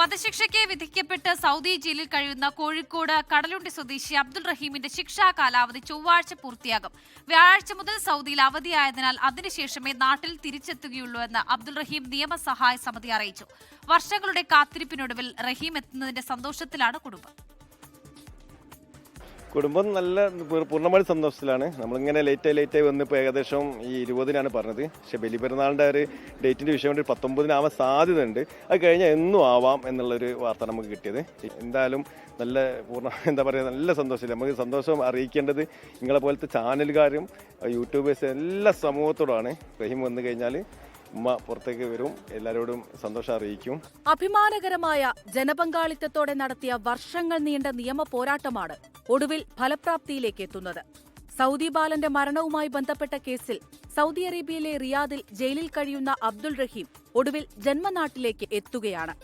വധശിക്ഷയ്ക്ക് വിധിക്കപ്പെട്ട് സൗദി ജയിലിൽ കഴിയുന്ന കോഴിക്കോട് കടലുണ്ടി സ്വദേശി അബ്ദുൾ റഹീമിന്റെ ശിക്ഷാ കാലാവധി ചൊവ്വാഴ്ച പൂർത്തിയാകും. വ്യാഴാഴ്ച മുതൽ സൗദിയിൽ അവധിയായതിനാൽ അതിനുശേഷമേ നാട്ടിൽ തിരിച്ചെത്തുകയുള്ളൂ എന്ന് അബ്ദുൾ റഹീം നിയമസഹായ സമിതി അറിയിച്ചു. വർഷങ്ങളുടെ കാത്തിരിപ്പിനൊടുവിൽ റഹീം എത്തുന്നതിന്റെ സന്തോഷത്തിലാണ് കുടുംബം നല്ല പൂർണ്ണമായി സന്തോഷത്തിലാണ്. നമ്മളിങ്ങനെ ലേറ്റായി വന്നിപ്പോൾ ഏകദേശം ഈ 20-നാണ് പറഞ്ഞത്. പക്ഷേ ബലിപെരുന്നാളിൻ്റെ ഒരു ഡേറ്റിൻ്റെ വിഷയം കൊണ്ട് 19-നാവാൻ സാധ്യതയുണ്ട്. അത് കഴിഞ്ഞാൽ എന്നും ആവാം എന്നുള്ളൊരു വാർത്ത നമുക്ക് കിട്ടിയത്. എന്തായാലും നല്ല നല്ല സന്തോഷമില്ല. നമുക്ക് സന്തോഷം അറിയിക്കേണ്ടത് നിങ്ങളെ പോലത്തെ ചാനലുകാരും യൂട്യൂബേഴ്സ് എല്ലാ സമൂഹത്തോടാണ്. റഹീം വന്നു കഴിഞ്ഞാൽ ഉമ്മ പുറത്തേക്ക് വരും, എല്ലാവരോടും സന്തോഷം അറിയിക്കും. അഭിമാനകരമായ ജനപങ്കാളിത്തത്തോടെ നടത്തിയ വർഷങ്ങൾ നീണ്ട നിയമ പോരാട്ടമാണ് ഒടുവിൽ ഫലപ്രാപ്തിയിലേക്ക് എത്തുന്നത്. സൗദി ബാലന്റെ മരണവുമായി ബന്ധപ്പെട്ട കേസിൽ സൗദി അറേബ്യയിലെ റിയാദിൽ ജയിലിൽ കഴിയുന്ന അബ്ദുൾ റഹീം ഒടുവിൽ ജന്മനാട്ടിലേക്ക് എത്തുകയാണ്.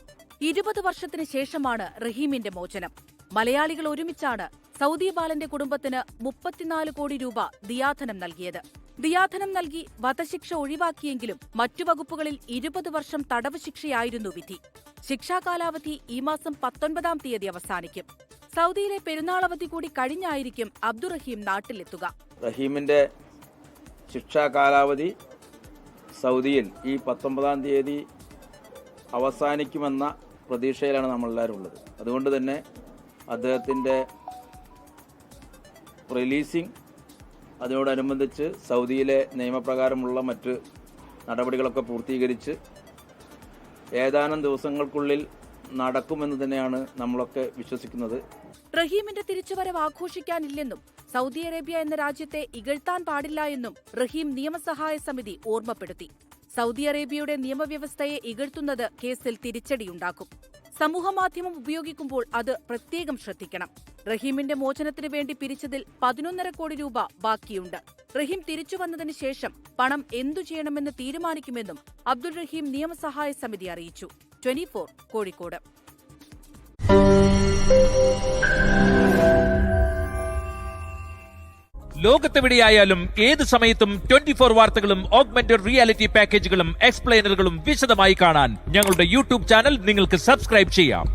20 വർഷത്തിന് ശേഷമാണ് റഹീമിന്റെ മോചനം. മലയാളികൾ ഒരുമിച്ചാണ് സൗദി ബാലന്റെ കുടുംബത്തിന് 34 കോടി രൂപ ദിയാധനം നൽകിയത്. ദിയാധനം നൽകി വധശിക്ഷ ഒഴിവാക്കിയെങ്കിലും മറ്റു വകുപ്പുകളിൽ 20 വർഷം തടവ് ശിക്ഷയായിരുന്നു വിധി. ശിക്ഷാ കാലാവധി ഈ മാസം 19-ാം തീയതി അവസാനിക്കും. സൗദിയിലെ പെരുന്നാളവധി കൂടി കഴിഞ്ഞായിരിക്കും അബ്ദുൾ റഹീം നാട്ടിലെത്തുക. റഹീമിന്റെ ശിക്ഷാ കാലാവധി സൗദിയിൽ ഈ 19-ാം തീയതി അവസാനിക്കുമെന്ന പ്രതീക്ഷയിലാണ് നമ്മളെല്ലാവരും ഉള്ളത്. അതുകൊണ്ട് തന്നെ അദ്ദേഹത്തിൻ്റെ റിലീസിംഗ് അതിനോടനുബന്ധിച്ച് സൗദിയിലെ നിയമപ്രകാരമുള്ള മറ്റ് നടപടികളൊക്കെ പൂർത്തീകരിച്ച് ഏതാനും ദിവസങ്ങൾക്കുള്ളിൽ നടക്കുമെന്ന് തന്നെയാണ് നമ്മളൊക്കെ വിശ്വസിക്കുന്നത്. റഹീമിന്റെ തിരിച്ചുവരവ് ആഘോഷിക്കാനില്ലെന്നും സൗദി അറേബ്യ എന്ന രാജ്യത്തെ ഇകഴ്ത്താൻ പാടില്ല എന്നും റഹീം നിയമസഹായ സമിതി ഓർമ്മപ്പെടുത്തി. സൗദി അറേബ്യയുടെ നിയമവ്യവസ്ഥയെ ഇകഴ്ത്തുന്നത് കേസിൽ തിരിച്ചടിയുണ്ടാക്കും. സമൂഹമാധ്യമം ഉപയോഗിക്കുമ്പോൾ അത് പ്രത്യേകം ശ്രദ്ധിക്കണം. റഹീമിന്റെ മോചനത്തിനു വേണ്ടി പിരിച്ചതിൽ 11.5 കോടി രൂപ ബാക്കിയുണ്ട്. റഹീം തിരിച്ചുവന്നതിന് ശേഷം പണം എന്തു ചെയ്യണമെന്ന് തീരുമാനിക്കുമെന്നും അബ്ദുൾ റഹീം നിയമസഹായ സമിതി അറിയിച്ചു. 24 കോഴിക്കോട്. ലോകത്തെവിടെയായാലും ഏത് സമയത്തും 24 വാർത്തകളും ഓഗ്മെന്റഡ് റിയാലിറ്റി പാക്കേജുകളും എക്സ്പ്ലെയിനറുകളും വിശദമായി കാണാൻ ഞങ്ങളുടെ യൂട്യൂബ് ചാനൽ നിങ്ങൾക്ക് സബ്സ്ക്രൈബ് ചെയ്യാം.